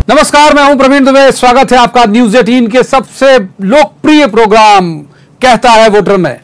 नमस्कार, मैं हूं प्रवीण दुबे। स्वागत है आपका न्यूज 18 के सबसे लोकप्रिय प्रोग्राम कहता है वोटर में।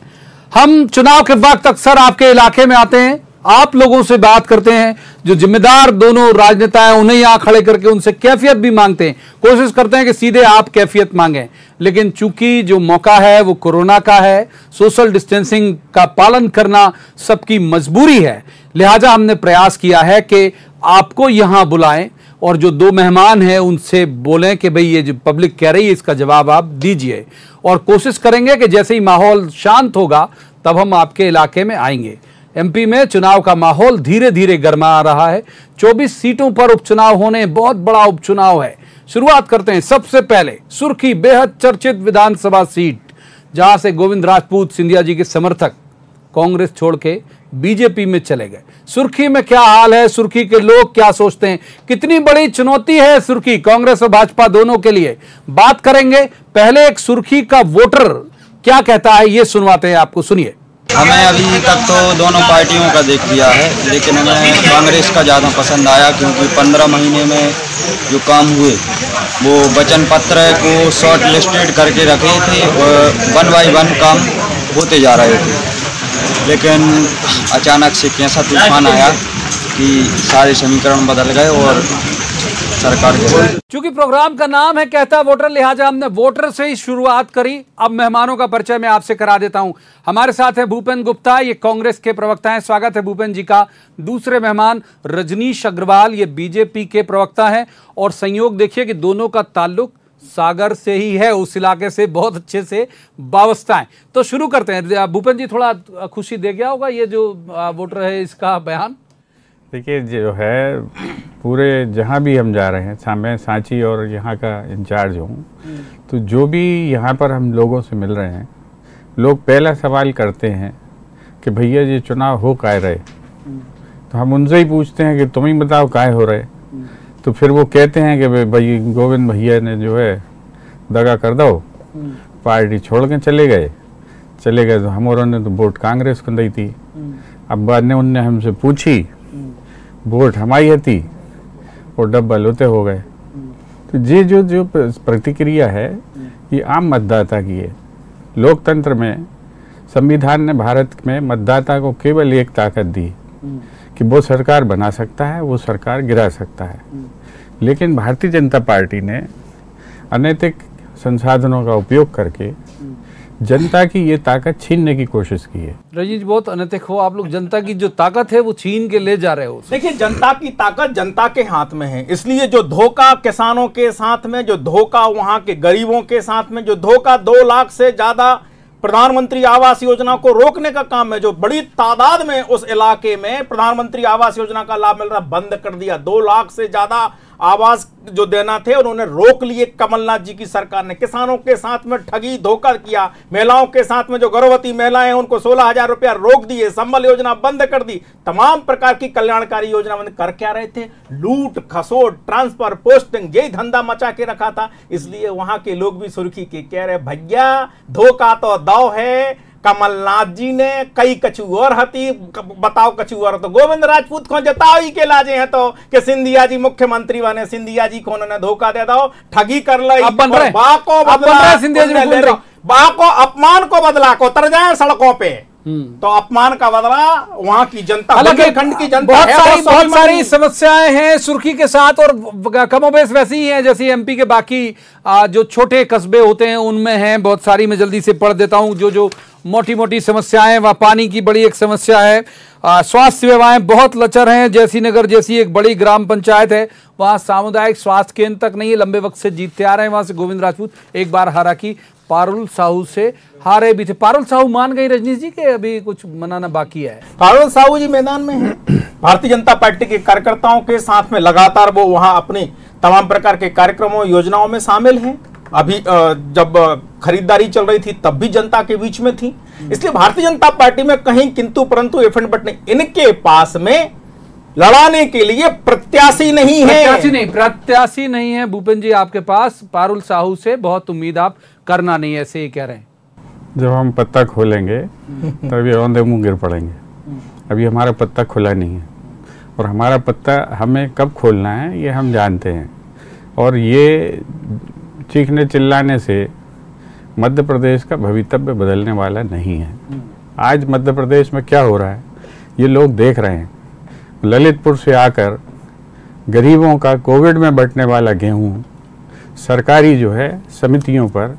हम चुनाव के वक्त अक्सर आपके इलाके में आते हैं, आप लोगों से बात करते हैं। जो जिम्मेदार दोनों राजनेता हैं उन्हें यहां खड़े करके उनसे कैफियत भी मांगते हैं, कोशिश करते हैं कि सीधे आप कैफियत मांगें। लेकिन चूंकि जो मौका है वो कोरोना का है, सोशल डिस्टेंसिंग का पालन करना सबकी मजबूरी है, लिहाजा हमने प्रयास किया है कि आपको यहां बुलाएं और जो दो मेहमान हैं उनसे बोलें कि भाई ये जो पब्लिक कह रही है इसका जवाब आप दीजिए, और कोशिश करेंगे कि जैसे ही माहौल शांत होगा तब हम आपके इलाके में आएंगे। एमपी में चुनाव का माहौल धीरे धीरे गर्मा रहा है। 24 सीटों पर उपचुनाव होने, बहुत बड़ा उपचुनाव है। शुरुआत करते हैं सबसे पहले सुर्खी बेहद चर्चित विधानसभा सीट, जहां से गोविंद राजपूत सिंधिया जी के समर्थक कांग्रेस छोड़ के बीजेपी में चले गए। सुर्खी में क्या हाल है, सुर्खी के लोग क्या सोचते हैं, कितनी बड़ी चुनौती है सुर्खी कांग्रेस और भाजपा दोनों के लिए, बात करेंगे। पहले एक सुर्खी का वोटर क्या कहता है ये सुनवाते हैं आपको, सुनिए। हमें अभी तक तो दोनों पार्टियों का देख लिया है, लेकिन हमें कांग्रेस का ज़्यादा पसंद आया, क्योंकि 15 महीने में जो काम हुए वो वचन पत्र को शॉर्ट लिस्टेड करके रखे थे और 1 बाय 1 काम होते जा रहे थे। लेकिन अचानक से कैसा तूफान आया कि सारे समीकरण बदल गए और सरकार के। चूंकि प्रोग्राम का नाम है कहता वोटर, लिहाजा हमने वोटर से ही शुरुआत करी। अब मेहमानों का परिचय मैं आपसे करा देता हूं। हमारे साथ है भूपेन गुप्ता, ये कांग्रेस के प्रवक्ता हैं, स्वागत है भूपेन जी का। दूसरे मेहमान रजनीश अग्रवाल, ये बीजेपी के प्रवक्ता हैं। और संयोग देखिए कि दोनों का ताल्लुक सागर से ही है, उस इलाके से बहुत अच्छे से वाबस्ता है। तो शुरू करते हैं। भूपेन जी, थोड़ा खुशी दे गया होगा ये जो वोटर है इसका बयान? देखिए, जो है पूरे जहाँ भी हम जा रहे हैं, मैं सांची और यहाँ का इंचार्ज हूँ, तो जो भी यहाँ पर हम लोगों से मिल रहे हैं, लोग पहला सवाल करते हैं कि भैया ये चुनाव हो काहे रहे। तो हम उनसे ही पूछते हैं कि तुम ही बताओ काहे हो रहे। तो फिर वो कहते हैं कि भाई गोविंद भैया ने जो है दगा कर दो, पार्टी छोड़ के चले गए तो हम और उन्होंने तो वोट कांग्रेस को दी थी। अब बाद में उनने हमसे पूछी, वोट हमारी थी और डबल होते हो गए। तो ये जो प्रतिक्रिया है ये आम मतदाता की है। लोकतंत्र में संविधान ने भारत में मतदाता को केवल एक ताकत दी कि वो सरकार बना सकता है, वो सरकार गिरा सकता है। लेकिन भारतीय जनता पार्टी ने अनैतिक संसाधनों का उपयोग करके जनता की ये ताकत छीनने की कोशिश की है। रजनीश, बहुत अनैतिक हो आप लोग, जनता की जो ताकत है वो छीन के ले जा रहे हो। देखिए, जनता की ताकत जनता के हाथ में है, इसलिए जो धोखा किसानों के साथ में, जो धोखा वहां के गरीबों के साथ में, जो धोखा 2 लाख से ज्यादा प्रधानमंत्री आवास योजना को रोकने का काम है, जो बड़ी तादाद में उस इलाके में प्रधानमंत्री आवास योजना का लाभ मिल रहा, बंद कर दिया। 2 लाख से ज्यादा आवास जो देना थे उन्होंने रोक लिए कमलनाथ जी की सरकार ने। किसानों के साथ में ठगी धोखा किया, महिलाओं के साथ में जो गर्भवती महिलाएं हैं उनको 16,000 रुपया रोक दिए, संबल योजना बंद कर दी, तमाम प्रकार की कल्याणकारी योजना बंद कर क्या रहे थे? लूट खसोट, ट्रांसफर, पोस्टिंग, यही धंधा मचा के रखा था। इसलिए वहां के लोग भी सुर्खी के कह रहे, भैया धोखा तो दौ है, कमलनाथ जी ने कई कछु और हती, बताओ कछु और तो गोविंद राजपूत को जताओ ही के लाजे हैं तो कि सिंधिया जी मुख्यमंत्री बने, सिंधिया जी को उन्होंने धोखा दे दो, ठगी कर ली, बा को अपमान को बदला को उतर जाए सड़कों पे। तो अपमान का बदला वहां की जनता, खंड की जनता, बहुत सारी समस्याएं हैं सुर्खी के साथ, और कमोबेश वैसी ही हैं जैसे एमपी के बाकी जो छोटे कस्बे होते हैं उनमें हैं बहुत सारी। मैं जल्दी से पढ़ देता हूं जो मोटी मोटी समस्याएं। वहां पानी की बड़ी एक समस्या है, स्वास्थ्य सेवाएं बहुत लचर हैं। जैसी नगर जैसी एक बड़ी ग्राम पंचायत है, वहां सामुदायिक स्वास्थ्य केंद्र तक नहीं है, लंबे वक्त से जीतते आ रहे हैं वहां से गोविंद राजपूत। एक बार हारा की पारुल साहू से हारे भी थे। पारुल साहू मान गई रजनीश जी के अभी कुछ मनाना बाकी है? पारुल साहू जी मैदान में है, भारतीय जनता पार्टी के कार्यकर्ताओं के साथ में लगातार वो वहां अपने तमाम प्रकार के कार्यक्रमों योजनाओं में शामिल हैं। अभी जब खरीदारी चल रही थी तब भी जनता के बीच में थी। इसलिए भारतीय जनता पार्टी में कहीं किंतु परंतु इफ एंड बट नहीं, इनके पास में लड़ाने के लिए प्रत्याशी नहीं है। प्रत्याशी नहीं है भूपेन जी आपके पास। पारुल साहू से बहुत उम्मीद आप करना नहीं, ऐसे ही कह रहे हैं। जब हम पत्ता खोलेंगे तभी औंधे मुंह गिर पड़ेंगे। अभी हमारा पत्ता खुला नहीं है, और हमारा पत्ता हमें कब खोलना है ये हम जानते हैं। और ये चीखने चिल्लाने से मध्य प्रदेश का भविष्य बदलने वाला नहीं है। आज मध्य प्रदेश में क्या हो रहा है ये लोग देख रहे हैं। ललितपुर से आकर गरीबों का कोविड में बंटने वाला गेहूं सरकारी जो है समितियों पर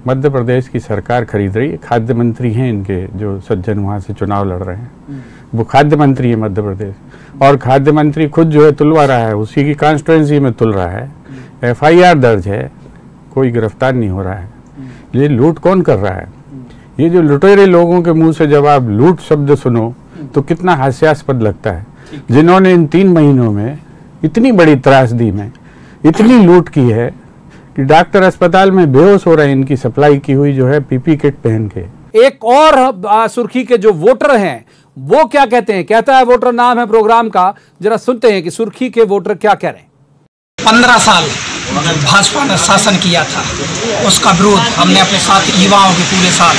मध्य प्रदेश की सरकार खरीद रही है। खाद्य मंत्री हैं इनके जो सज्जन वहाँ से चुनाव लड़ रहे हैं, वो खाद्य मंत्री है मध्य प्रदेश, और खाद्य मंत्री खुद जो है तुलवा रहा है, उसी की कॉन्स्टिट्यूंसी में तुल रहा है। FIR दर्ज है, कोई गिरफ्तार नहीं हो रहा है। ये लूट कौन कर रहा है? ये जो लुटेरे लोगों के मुंह से जब आप लूट शब्द सुनो तो कितना हास्यास्पद लगता है। जिन्होंने इन 3 महीनों में इतनी बड़ी त्रासदी में इतनी लूट की है कि डॉक्टर अस्पताल में बेहोश हो रहे हैं, इनकी सप्लाई की हुई जो है PP किट पहन के। एक और सुर्खी के जो वोटर हैं वो क्या कहते हैं, कहता है वोटर नाम है प्रोग्राम का, जरा सुनते हैं कि सुर्खी के वोटर क्या कह रहे हैं। 15 साल भाजपा ने शासन किया था, उसका विरोध हमने अपने साथ युवाओं के पूरे साथ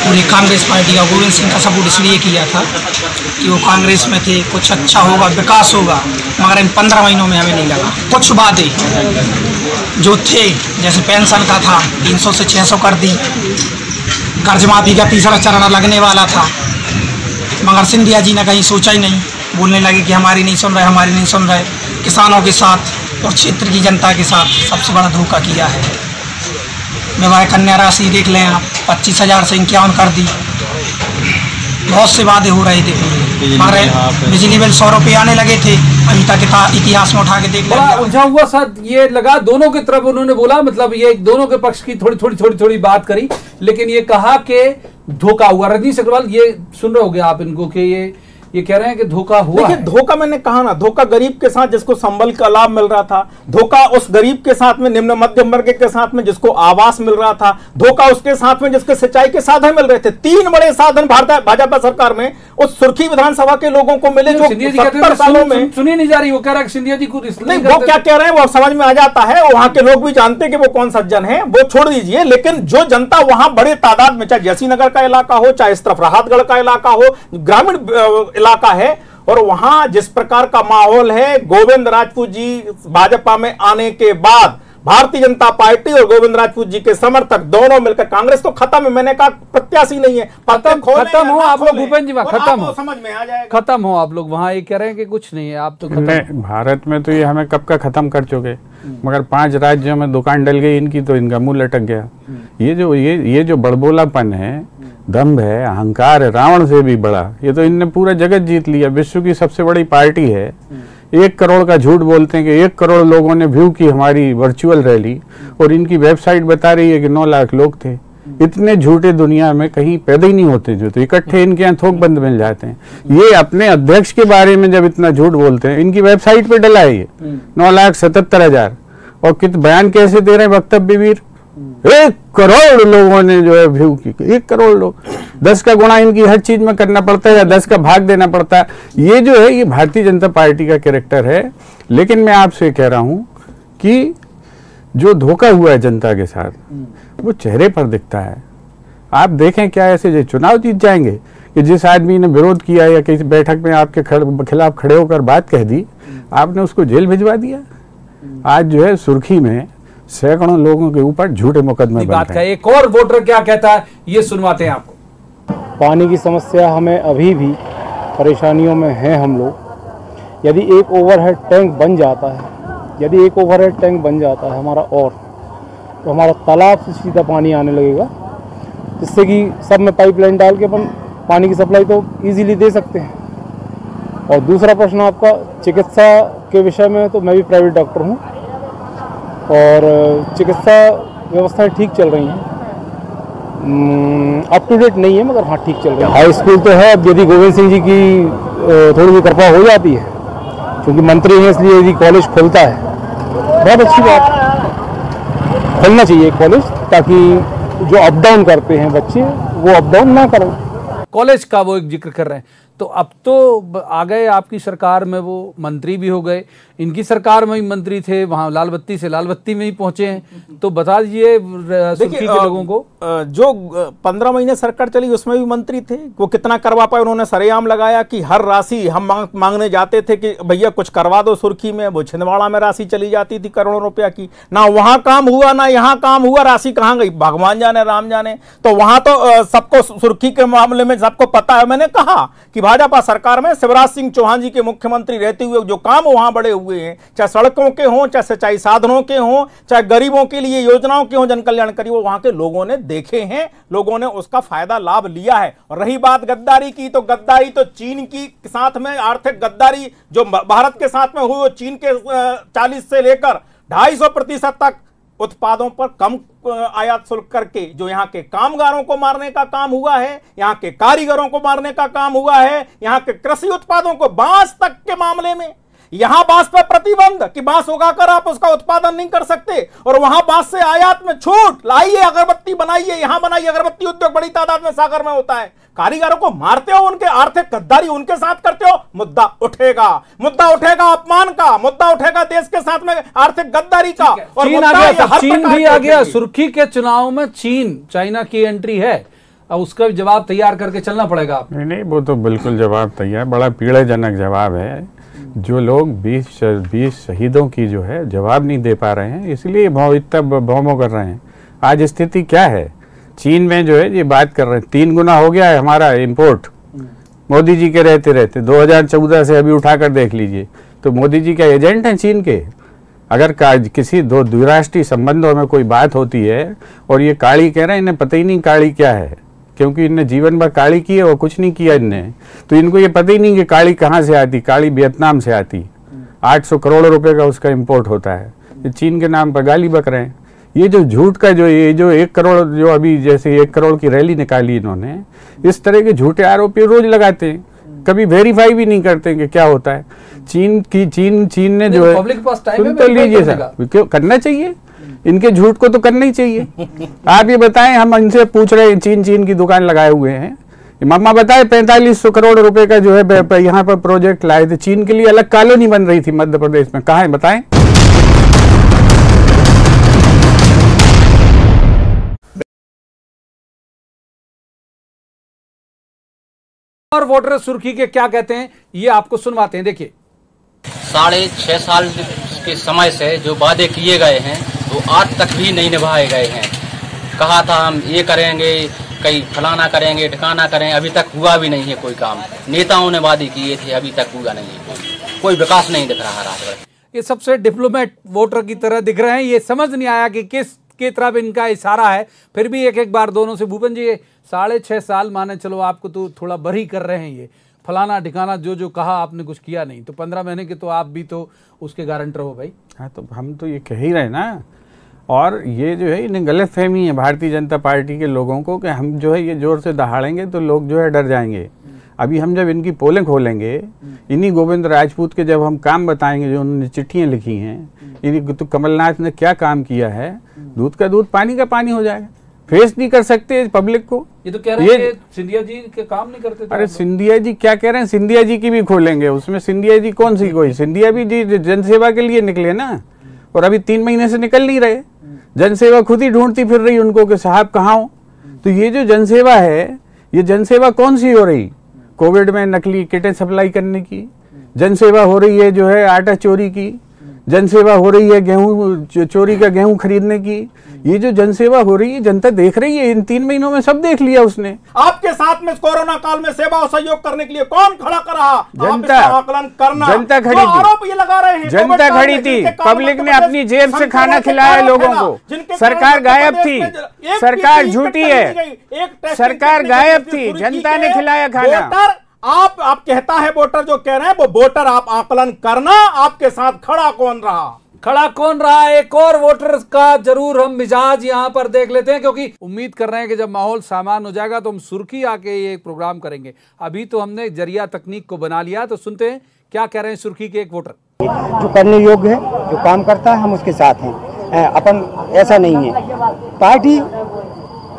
पूरी कांग्रेस पार्टी का गोविंद सिंह का सपोर्ट इसलिए किया था कि वो कांग्रेस में थे, कुछ अच्छा होगा, विकास होगा, मगर इन 15 महीनों में हमें नहीं लगा। कुछ वादे जो थे जैसे पेंशन का था 300 से 600 कर दी, कर्ज माफी का तीसरा चरण लगने वाला था, मगर सिंधिया जी ने कहीं सोचा ही नहीं, बोलने लगे कि हमारी नहीं सुन रहे, हमारी नहीं सुन रहे। किसानों के साथ और क्षेत्र की जनता के साथ सबसे बड़ा धोखा किया है। विवाह कन्या राशि देख लें आप, 25,000 से 51 कर दी। बहुत से वादे हो रहे थे पूरे, मगर बिजली बिल 100 रुपये आने लगे थे। अभी तक इतिहास में उठा के देख बड़ा उलझा हुआ सा ये लगा। दोनों की तरफ उन्होंने बोला, मतलब ये दोनों के पक्ष की थोड़ी बात करी, लेकिन ये कहा कि धोखा हुआ। रजनीश अग्रवाल ये सुन रहे होगे आप इनको कि ये कह रहे हैं कि धोखा हुआ है। धोखा मैंने कहा ना, धोखा गरीब के साथ जिसको संबल का लाभ मिल रहा था, धोखा उस गरीब के साथ में, निम्न मध्यम वर्ग के साथ में जिसको आवास मिल रहा था, धोखा उसके साथ में जिसके सिंचाई के साधन मिल रहे थे। 3 बड़े साधन भाजपा सरकार में उस सुर्खी विधानसभा के लोगों को मिले जो 70 सालों में सुनी नहीं जा रही। वो कह रहा है सिंधिया जी को नहीं, वो क्या कह रहे हैं वो समझ में आ जाता है, वहां के लोग भी जानते हैं कि वो कौन सज्जन है, वो छोड़ दीजिए। लेकिन जो जनता वहां बड़े तादाद में, चाहे जैसीनगर का इलाका हो, चाहे इस तरफ राहतगढ़ का इलाका हो, ग्रामीण इलाका है, और वहां जिस प्रकार का माहौल है, गोविंद राजपूत जी भाजपा में आने के बाद भारतीय जनता पार्टी और गोविंद राजपूत जी के समर्थक दोनों मिलकर कांग्रेस तो खत्म है। मैंने कहा प्रत्याशी नहीं है, खत्म हो आप लोग, भूपेंद्र जी खत्म हो, समझ में आ जाएगा, खत्म हो आप लोग। वहां ये कह रहे हैं कि कुछ नहीं है, आप तो खत्म। भारत में तो ये हमें कब का खत्म कर चुके, मगर 5 राज्यों में दुकान डल गई इनकी तो इनका मुंह लटक गया। ये जो बड़बोलापन है, दम्भ है, अहंकार है, रावण से भी बड़ा, ये तो इनने पूरा जगत जीत लिया। विश्व की सबसे बड़ी पार्टी है, 1 करोड़ का झूठ बोलते हैं कि 1 करोड़ लोगों ने व्यू की हमारी वर्चुअल रैली, और इनकी वेबसाइट बता रही है कि 9 लाख लोग थे। इतने झूठे दुनिया में कहीं पैदा ही नहीं होते, जो तो इकट्ठे इनके यहाँ थोक बंद मिल जाते हैं। ये अपने अध्यक्ष के बारे में जब इतना झूठ बोलते हैं, इनकी वेबसाइट पे डला है ये 9,77,000, और कित बयान कैसे दे रहे हैं वक्तव्य वीर। 1 करोड़ लोगों ने जो है व्यू की, 1 करोड़ लोग, 10 का गुणा इनकी हर चीज में करना पड़ता है या 10 का भाग देना पड़ता है। ये जो है ये भारतीय जनता पार्टी का कैरेक्टर है। लेकिन मैं आपसे कह रहा हूं कि जो धोखा हुआ है जनता के साथ वो चेहरे पर दिखता है। आप देखें क्या ऐसे चुनाव जीत जाएंगे कि जिस आदमी ने विरोध किया या किसी बैठक में आपके खिलाफ खड़े होकर बात कह दी, आपने उसको जेल भिजवा दिया। आज जो है सुर्खी में सैकड़ों लोगों के ऊपर झूठे मुकदमे बात का। एक और वोटर क्या कहता है ये सुनवाते हैं आपको। पानी की समस्या हमें अभी भी परेशानियों में हैं हम लोग। यदि एक ओवरहेड टैंक बन जाता है, यदि एक ओवरहेड टैंक बन जाता है हमारा, और तो हमारा तालाब से सीधा पानी आने लगेगा, जिससे कि सब में पाइपलाइन डाल के अपन पानी की सप्लाई तो इजीली दे सकते हैं। और दूसरा प्रश्न आपका चिकित्सा के विषय में, तो मैं भी प्राइवेट डॉक्टर हूँ और चिकित्सा व्यवस्थाएं ठीक चल रही हैं, अप टू डेट नहीं है मगर हाँ ठीक चल रही है। हाई स्कूल तो है, अब यदि गोविंद सिंह जी की थोड़ी सी कृपा हो जाती है, क्योंकि मंत्री हैं इसलिए यदि कॉलेज खुलता है, बहुत अच्छी बात, खुलना चाहिए कॉलेज, ताकि जो अप डाउन करते हैं बच्चे वो अप डाउन ना करें। कॉलेज का वो एक जिक्र कर रहे हैं, तो तो अब तो आ गए आपकी सरकार में, वो मंत्री भी हो गए, इनकी सरकार में भी मंत्री थे, वहाँ लाल बत्ती से लाल बत्ती में ही पहुंचे हैं। तो बता दीजिए सुर्खी के लोगों को। जो 15 महीने सरकार चली उसमें भी मंत्री थे, वो कितना करवा पाए? उन्होंने सरेआम लगाया कि हर राशि हम मांगने जाते थे कि भैया कुछ करवा दो सुर्खी में, वो छिंदवाड़ा में राशि चली जाती थी करोड़ों रुपया की, ना वहां काम हुआ ना यहाँ काम हुआ, राशि कहाँ गई भगवान जाने राम जाने। तो वहां तो सबको सुर्खी के मामले में सबको पता है। मैंने कहा कि भाजपा सरकार में शिवराज सिंह चौहान जी के मुख्यमंत्री रहते हुए जो काम वहां बड़े हुए हैं, चाहे सड़कों के हों, चाहे सिंचाई साधनों के हों, चाहे गरीबों के लिए योजनाओं के हों, जन कल्याणकारी, वो वहां के लोगों ने देखे हैं, लोगों ने उसका फायदा लाभ लिया है। और रही बात गद्दारी की, तो गद्दारी तो चीन की साथ में आर्थिक गद्दारी जो भारत के साथ में हुई, वो चीन के 40 से लेकर 250% तक उत्पादों पर कम आयात शुल्क करके जो यहाँ के कामगारों को मारने का काम हुआ है, यहाँ के कारीगरों को मारने का काम हुआ है, यहाँ के कृषि उत्पादों को, बांस तक के मामले में यहां बांस पर प्रतिबंध कि बांस उगाकर आप उसका उत्पादन नहीं कर सकते, और वहां बांस से आयात में छूट, लाइए अगरबत्ती बनाइए, यहां बनाइए। अगरबत्ती उद्योग बड़ी तादाद में सागर में होता है। कारीगरों को मारते हो, उनके आर्थिक गद्दारी उनके साथ करते हो, मुद्दा उठेगा, मुद्दा उठेगा अपमान का, मुद्दा उठेगा देश के साथ में आर्थिक गद्दारी का। और चीन आ गया, चीन भी आ गया। सुर्खी के चुनाव में चीन, चाइना की एंट्री है, अब उसका भी जवाब तैयार करके चलना पड़ेगा। नहीं, वो तो बिल्कुल जवाब तैयार, बड़ा पीड़ाजनक जवाब है। जो लोग 20 शहीदों की जो है जवाब नहीं दे पा रहे हैं, इसलिए इतना भौमो कर रहे हैं। आज स्थिति क्या है चीन में जो है, ये बात कर रहे हैं 3 गुना हो गया है हमारा इंपोर्ट, मोदी जी के रहते रहते 2014 से अभी उठाकर देख लीजिए। तो मोदी जी क्या एजेंट हैं चीन के? अगर किसी द्विराष्ट्रीय संबंधों में कोई बात होती है और ये काली कह रहे हैं, इन्हें पता ही नहीं काली क्या है, क्योंकि इनने जीवन भर काली की है, वो कुछ नहीं किया इनने, तो इनको ये पता ही नहीं कि काली कहाँ से आती। काली वियतनाम से आती, 800 करोड़ रुपए का उसका इंपोर्ट होता है। ये चीन के नाम पर गाली बक रहे हैं। ये जो झूठ का जो 1 करोड़ जो अभी जैसे 1 करोड़ की रैली निकाली इन्होंने, इस तरह के झूठे आरोप रोज लगाते हैं, कभी वेरीफाई भी नहीं करते कि क्या होता है। चीन ने जो है, सुन तो लीजिए सर, क्यों करना चाहिए इनके झूठ को, तो करना ही चाहिए। आप ये बताएं, हम इनसे पूछ रहे हैं, चीन की दुकान लगाए हुए हैं, मामा बताए 4500 करोड़ रुपए का जो है यहाँ पर प्रोजेक्ट लाए थे, चीन के लिए अलग कॉलोनी बन रही थी मध्य प्रदेश में, कहाँ है बताएं? और वोटर सुर्खी के क्या कहते हैं ये आपको सुनवाते हैं, देखिए। 6.5 साल के समय से जो वादे किए गए हैं वो आज तक भी नहीं निभाए गए हैं। कहा था हम ये करेंगे, कई फलाना करेंगे, ठिकाना करेंगे, अभी तक हुआ भी नहीं है कोई काम। नेताओं ने वादे किए थे, अभी तक हुआ नहीं है, कोई विकास नहीं दिख रहा राजगढ़। ये सबसे डिप्लोमेट वोटर की तरह दिख रहे हैं। ये समझ नहीं आया कि किस की तरफ इनका इशारा है, फिर भी एक बार दोनों से, भूपेन जी 6.5 साल माने चलो आपको तो थोड़ा बरी कर रहे हैं, ये फलाना ठिकाना जो कहा आपने कुछ किया नहीं, तो 15 महीने के तो आप भी तो उसके गारंटर हो भाई। हाँ, तो हम तो ये कह ही रहे ना। और ये जो है इन्हें गलत फहमी है भारतीय जनता पार्टी के लोगों को कि हम जो है ये जोर से दहाड़ेंगे तो लोग जो है डर जाएंगे। अभी हम जब इनकी पोलें खोलेंगे, इन्हीं गोविंद राजपूत के जब हम काम बताएंगे जो उन्होंने चिट्ठियाँ लिखी हैं, इन्हीं तो कमलनाथ ने क्या काम किया है, दूध का दूध पानी का पानी हो जाएगा। फेस नहीं कर सकते पब्लिक को। ये तो कह रहे हैं कि सिंधिया जी के काम नहीं करते थे। अरे सिंधिया जी क्या कह रहे हैं, सिंधिया जी की भी खोलेंगे, उसमें सिंधिया जी कौन सी कोई, सिंधिया भी जी जनसेवा के लिए निकले ना, और अभी 3 महीने से निकल नहीं रहे। जनसेवा खुद ही ढूंढती फिर रही उनको कि साहब कहाँ हो। तो ये जो जनसेवा है, ये जनसेवा कौन सी हो रही? कोविड में नकली किटें सप्लाई करने की जनसेवा हो रही है, जो है आटा चोरी की जनसेवा हो रही है, गेहूं चोरी का गेहूं खरीदने की। ये जो जनसेवा हो रही है जनता देख रही है, इन 3 महीनों में सब देख लिया उसने। आपके साथ में कोरोना काल में सेवा और सहयोग करने के लिए कौन खड़ा कर रहा? जनता, आकलन करना, जनता खड़ी थी, आरोप ये लगा रहे हैं, जनता खड़ी थी, पब्लिक ने अपनी जेब से खाना खिलाया लोगों को। सरकार गायब थी, सरकार झूठी है, सरकार गायब थी, जनता ने खिलाया खाना। आप कहता है वोटर जो कह रहे हैं वो वोटर, आप आकलन करना, आपके साथ खड़ा कौन रहा? एक और वोटर का जरूर हम मिजाज यहाँ पर देख लेते हैं, क्योंकि उम्मीद कर रहे हैं कि जब माहौल सामान हो जाएगा तो हम सुर्खी आके ये एक प्रोग्राम करेंगे। अभी तो हमने जरिया तकनीक को बना लिया, तो सुनते हैं क्या कह रहे हैं सुर्खी के एक वोटर। जो करने योग्य है, जो काम करता है, हम उसके साथ हैं। अपन ऐसा नहीं है, पार्टी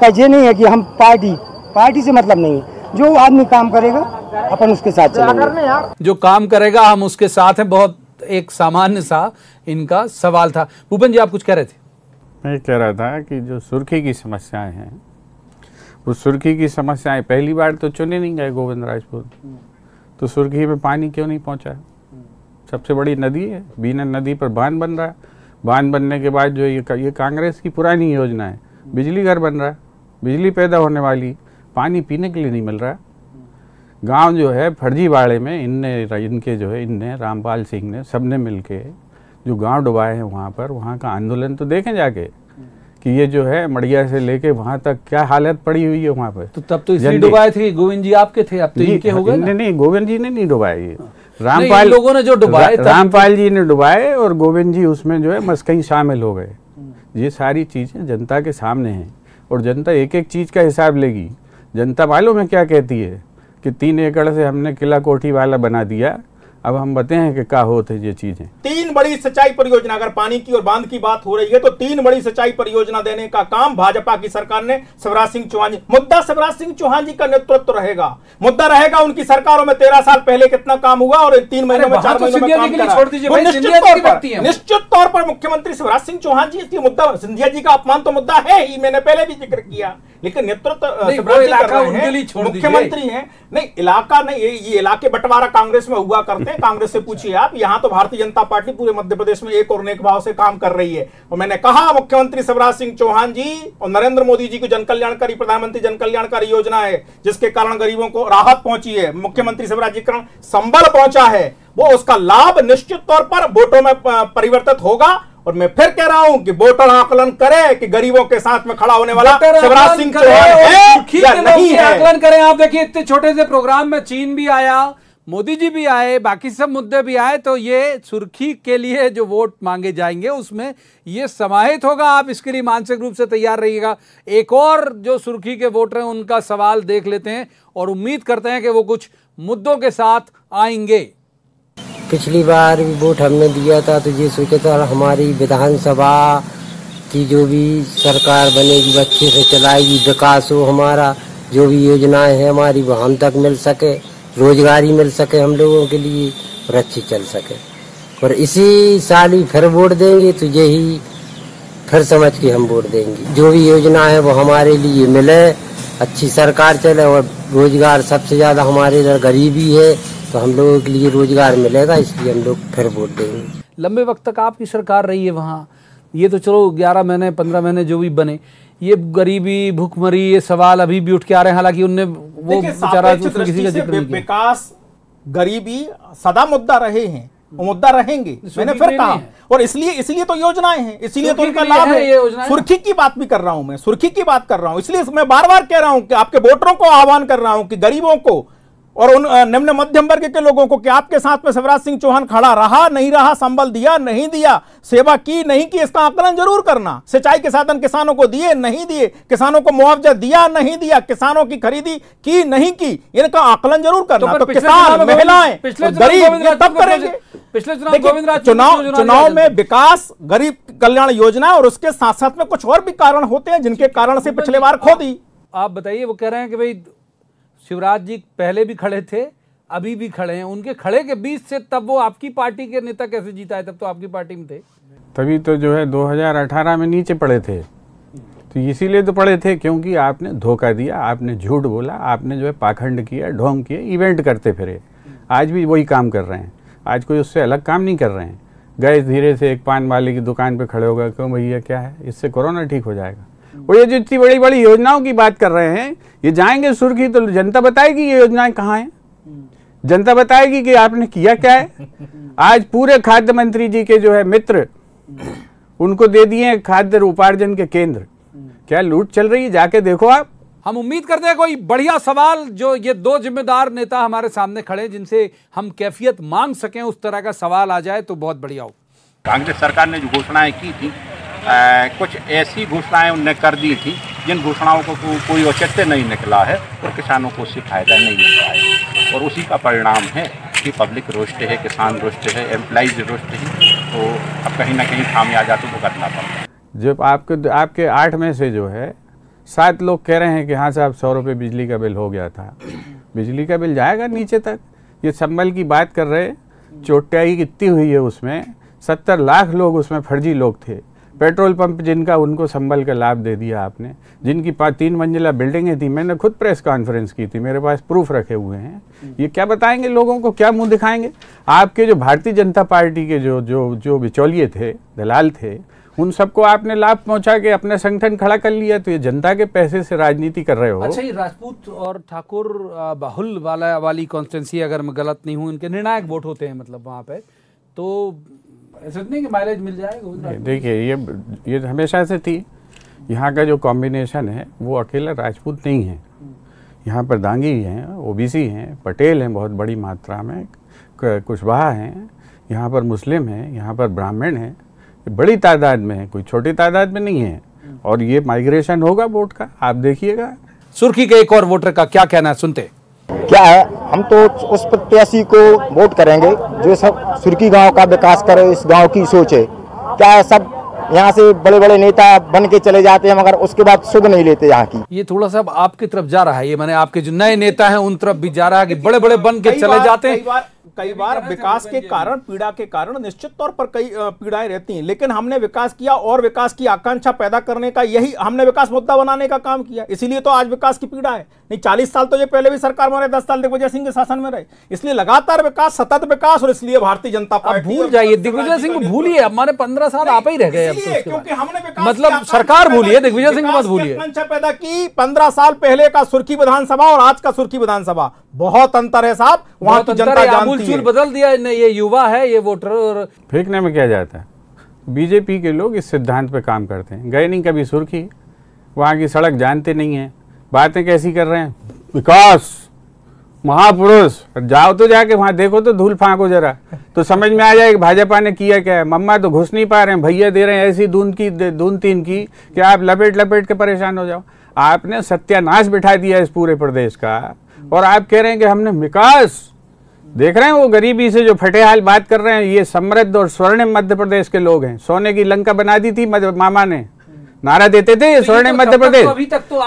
का ये नहीं है कि हम पार्टी से मतलब नहीं है। जो आदमी काम करेगा अपन उसके साथ चलेंगे। जो काम करेगा हम उसके साथ हैं। बहुत एक सामान्य सा इनका सवाल था। भूपेन जी, आप कुछ कह रहे थे? मैं कह रहा था कि जो सुर्खी की समस्याएं हैं, वो सुर्खी की समस्याएं पहली बार तो चुने नहीं गए गोविंद राजपूत, तो सुर्खी में पानी क्यों नहीं पहुंचा? सबसे बड़ी नदी है, बीना नदी पर बांध बन रहा है। बांध बनने के बाद जो ये कांग्रेस की पुरानी योजना है, बिजली घर बन रहा है, बिजली पैदा होने वाली, पानी पीने के लिए नहीं मिल रहा। गांव जो है फर्जीवाड़े में इनने रामपाल सिंह ने सबने मिलके जो गांव डुबाए हैं वहाँ का आंदोलन तो देखें जाके कि ये जो है मड़िया से लेके वहाँ तक क्या हालत पड़ी हुई है वहाँ पर। तो तब तो इसलिए डुबाए थे गोविंद जी आपके थे, अब तो इनके हो गए। नहीं, गोविंद जी ने नहीं डुबाए, ये रामपाल लोगों ने जो डुबाए, रामपाल जी ने डुबाए और गोविंद जी उसमें जो है मस्कई शामिल हो गए। ये सारी चीजें जनता के सामने हैं और जनता एक एक चीज का हिसाब लेगी। जनता मालूम है क्या कहती है कि 3 एकड़ से हमने किला कोठी वाला बना दिया, अब हम बताएं कि क्या होते ये चीजें। 3 बड़ी सिंचाई परियोजना, अगर पानी की और बांध की बात हो रही है तो 3 बड़ी सिंचाई परियोजना देने का काम भाजपा की सरकार ने शिवराज सिंह चौहान जी, मुद्दा शिवराज सिंह चौहान जी का नेतृत्व रहेगा, मुद्दा रहेगा उनकी सरकारों में 13 साल पहले कितना काम हुआ और 3 महीनों में 4 महीनों में काम करा। निश्चित तौर पर मुख्यमंत्री शिवराज सिंह चौहान जी, इसलिए मुद्दा सिंधिया जी का अपमान तो मुद्दा है ही, मैंने पहले भी जिक्र किया, लेकिन नेतृत्व मुख्यमंत्री हैं। नहीं, इलाका नहीं, ये इलाके बंटवारा कांग्रेस में हुआ करते हैं। कांग्रेस से पूछिए आप, यहाँ तो भारतीय जनता पार्टी पूरे मध्य प्रदेश में एक और नेक भाव से काम कर रही है। और मैंने कहा मुख्यमंत्री शिवराज सिंह चौहान जी और नरेंद्र मोदी जी की जन कल्याणकारी प्रधानमंत्री जन कल्याणकारी योजना है, जिसके कारण गरीबों को राहत पहुंची है, मुख्यमंत्री शिवराज जी के कारण संबल पहुंचा है, वो उसका लाभ निश्चित तौर पर वोटों में परिवर्तित होगा। और मैं फिर कह रहा हूं कि वोटर आकलन करे कि गरीबों के साथ में खड़ा होने वाला शिवराज सिंह चौहान है या नहीं है। आकलन करें। आप देखिए इतने छोटे से प्रोग्राम में चीन भी आया, मोदी जी भी आए, बाकी सब मुद्दे भी आए, तो ये सुर्खी के लिए जो वोट मांगे जाएंगे उसमें ये समाहित होगा। आप इसके लिए मानसिक रूप से तैयार रहिएगा। एक और जो सुर्खी के वोटर हैं उनका सवाल देख लेते हैं और उम्मीद करते हैं कि वो कुछ मुद्दों के साथ आएंगे। पिछली बार भी वोट हमने दिया था तो ये सोचा था हमारी विधानसभा की जो भी सरकार बनेगी अच्छे से चलाएगी, विकास हो, हमारा जो भी योजनाएं हैं हमारी वो हम तक मिल सके, रोजगारी मिल सके हम लोगों के लिए और अच्छी चल सके। और इसी साल ही फिर वोट देंगे तो यही फिर समझ के हम वोट देंगे। जो भी योजना है वो हमारे लिए मिले, अच्छी सरकार चले और रोजगार, सबसे ज्यादा हमारे इधर गरीबी है तो हम लोगों के लिए रोजगार मिलेगा, इसलिए हम लोग फिर वोट देंगे। लंबे वक्त तक आपकी सरकार रही है वहाँ, ये तो चलो 11 महीने 15 महीने जो भी बने, ये गरीबी भूखमरी ये सवाल अभी भी उठ के आ रहे हैं। हालांकि उनने वो बेचारा किसी का जिक्र नहीं किया। विकास गरीबी सदा मुद्दा रहे हैं, वो मुद्दा रहेंगे, मैंने फिर कहा। और इसलिए तो योजनाएं हैं, इसलिए तो उनका लाभ है। सुर्खी की बात भी कर रहा हूं मैं, सुर्खी की बात कर रहा हूं, इसलिए मैं बार बार कह रहा हूं कि आपके वोटरों को आह्वान कर रहा हूं कि गरीबों को और उन निम्न मध्यम वर्ग के लोगों को कि आपके साथ में शिवराज सिंह चौहान खड़ा रहा नहीं रहा, संबल दिया नहीं दिया, सेवा की नहीं की, इसका आकलन जरूर करना। सिंचाई के साधन किसानों को दिए नहीं दिए, किसानों को मुआवजा दिया नहीं दिया, किसानों की खरीदी की नहीं की, इनका आकलन जरूर करना। तो किसान, महिलाएं, गरीब तब करेंगे। पिछले चुनाव में विकास, गरीब कल्याण योजना और उसके साथ साथ में कुछ और भी कारण होते हैं जिनके कारण से पिछले बार खो दी। आप बताइए, वो कह रहे हैं कि भाई शिवराज जी पहले भी खड़े थे, अभी भी खड़े हैं, उनके खड़े के बीच से तब वो आपकी पार्टी के नेता कैसे जीता है? तब तो आपकी पार्टी में थे। तभी तो जो है 2018 में नीचे पड़े थे, तो इसीलिए तो पड़े थे क्योंकि आपने धोखा दिया, आपने झूठ बोला, आपने जो है पाखंड किया, ढोंग किया, इवेंट करते फिरे। आज भी वही काम कर रहे हैं, आज कोई उससे अलग काम नहीं कर रहे हैं। गए धीरे से एक पान वाले की दुकान पे खड़े हो गए, क्यों भैया क्या है, इससे कोरोना ठीक हो जाएगा। और ये जो इतनी बड़ी बड़ी योजनाओं की बात कर रहे हैं, ये जाएंगे सुर्खी तो जनता बताएगी ये योजनाएं कहाँ हैं, जनता बताएगी कि आपने किया क्या है। आज पूरे खाद्य मंत्री जी के जो है मित्र, उनको दे दिए खाद्य उपार्जन के केंद्र। क्या लूट चल रही है, जाके देखो आप। हम उम्मीद करते हैं कोई बढ़िया सवाल जो ये 2 जिम्मेदार नेता हमारे सामने खड़े, जिनसे हम कैफियत मांग सकें, उस तरह का सवाल आ जाए तो बहुत बढ़िया हो। कांग्रेस सरकार ने जो घोषणाएं की थी, कुछ ऐसी घोषणाएं उनने कर दी थी जिन घोषणाओं को कोई औचित्य नहीं निकला है और किसानों को उससे फायदा नहीं मिल रहा है। और उसी का परिणाम है कि पब्लिक रुष्ट है, किसान रुष्ट है, एम्प्लॉइज रुष्ट है। तो अब कहीं ना कहीं खामियाजा तो करना पड़ता है। जब आपके 8 में से जो है 7 लोग कह रहे हैं कि हाँ साहब 100 रुपये बिजली का बिल हो गया था, बिजली का बिल जाएगा नीचे तक। ये संबल की बात कर रहे, चोटियाई कितनी हुई है उसमें, 70 लाख लोग उसमें फर्जी लोग थे। पेट्रोल पंप जिनका, उनको संबल का लाभ दे दिया आपने। जिनकी 3 मंजिला बिल्डिंगें थी, मैंने खुद प्रेस कॉन्फ्रेंस की थी, मेरे पास प्रूफ रखे हुए हैं। ये क्या बताएंगे लोगों को, क्या मुंह दिखाएंगे? आपके जो भारतीय जनता पार्टी के जो बिचौलिए थे, दलाल थे, उन सबको आपने लाभ पहुंचा के अपना संगठन खड़ा कर लिया। तो ये जनता के पैसे से राजनीति कर रहे हो। अच्छा, ये राजपूत और ठाकुर बाहुल वाली कॉन्स्टिट्यूंसी, अगर मैं गलत नहीं हूँ, इनके निर्णायक वोट होते हैं मतलब वहाँ पे, तो ऐसा नहीं कि माइलेज मिल जाएगा? देखिए, ये हमेशा से थी। यहाँ का जो कॉम्बिनेशन है वो अकेला राजपूत नहीं है। यहाँ पर दांगी हैं, ओबीसी हैं, पटेल हैं बहुत बड़ी मात्रा में, कुशवाहा हैं, यहाँ पर मुस्लिम हैं, यहाँ पर ब्राह्मण हैं, बड़ी तादाद में है, कोई छोटी तादाद में नहीं है। और ये माइग्रेशन होगा वोट का, आप देखिएगा। सुर्खी के एक और वोटर का क्या कहना है, सुनते। क्या है, हम तो उस प्रत्याशी को वोट करेंगे जो सब सुर्खी गांव का विकास करे, इस गांव की सोच है। क्या है, सब यहाँ से बड़े बड़े नेता बन के चले जाते हैं मगर उसके बाद सुध नहीं लेते यहाँ की। ये थोड़ा सा आपकी तरफ जा रहा है, ये मैंने आपके जो नए नेता हैं उन तरफ भी जा रहा है कि बड़े बड़े बन के चले जाते हैं। कई बार विकास के कारण, पीड़ा के कारण निश्चित तौर पर कई पीड़ाएं रहती हैं, लेकिन हमने विकास किया और विकास की आकांक्षा पैदा करने का, यही हमने विकास मुद्दा बनाने का काम किया। इसीलिए तो आज विकास की पीड़ा है। नहीं, 40 साल तो ये पहले भी सरकार में रहे, 10 साल दिग्विजय सिंह के शासन में रहे, इसलिए लगातार विकास, सतत विकास। और इसलिए भारतीय जनता पार्टी, भूल जाइए दिग्विजय सिंह को, भूलिए, हमारे 15 साल आप ही रह गए अब तो, क्योंकि हमने विकास, मतलब सरकार भूलिए, दिग्विजय सिंह मत भूलिए। आकांक्षा पैदा की। 15 साल पहले का सुर्खी विधानसभा और आज का सुर्खी विधानसभा, बहुत अंतर है साहब। वहां की जनता जानती है, बदल दिया। ये युवा है, ये वोटर। और फेंकने में क्या जाता है? बीजेपी के लोग इस सिद्धांत पे काम करते हैं। गए नहीं कभी सुर्खी, वहाँ की सड़क जानते नहीं हैं, बातें कैसी कर रहे हैं, विकास महापुरुष। जाओ तो जाके वहाँ देखो तो धूल फांको जरा, तो समझ में आ जाएगा भाजपा ने किया क्या है। मम्मा तो घुस नहीं पा रहे हैं, भैया दे रहे हैं ऐसी दून तीन की कि आप लपेट लपेट के परेशान हो जाओ। आपने सत्यानाश बिठा दिया इस पूरे प्रदेश का, और आप कह रहे हैं कि हमने विकास। देख रहे हैं वो गरीबी से जो फटे हाल बात कर रहे हैं, ये समृद्ध और स्वर्णिम मध्य प्रदेश के लोग हैं। सोने की लंका बना दी थी मामा ने, नारा देते थे ये स्वर्णिम मध्य प्रदेश।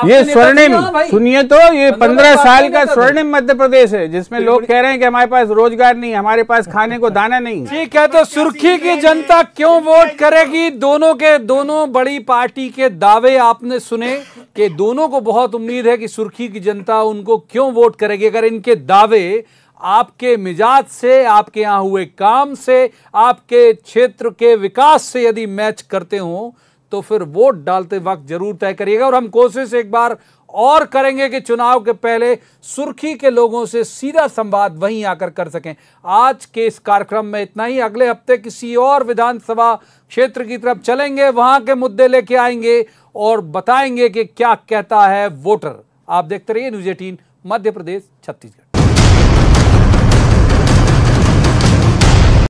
ये स्वर्णिम, सुनिए तो, ये 15 साल का स्वर्णिम मध्य प्रदेश है, जिसमें लोग कह रहे हैं कि हमारे पास रोजगार नहीं, हमारे पास खाने को दाना नहीं। ठीक है, तो सुर्खी की जनता क्यों वोट करेगी? दोनों बड़ी पार्टी के दावे आपने सुने कि दोनों को बहुत उम्मीद है कि सुर्खी की जनता उनको क्यों वोट करेगी। अगर इनके दावे आपके मिजाज से, आपके यहाँ हुए काम से, आपके क्षेत्र के विकास से यदि मैच करते हो तो फिर वोट डालते वक्त जरूर तय करिएगा। और हम कोशिश एक बार और करेंगे कि चुनाव के पहले सुर्खी के लोगों से सीधा संवाद वहीं आकर कर सकें। आज के इस कार्यक्रम में इतना ही। अगले हफ्ते किसी और विधानसभा क्षेत्र की तरफ चलेंगे, वहां के मुद्दे लेके आएंगे और बताएंगे कि क्या कहता है वोटर। आप देखते रहिए न्यूज़ 18 मध्य प्रदेश छत्तीसगढ़।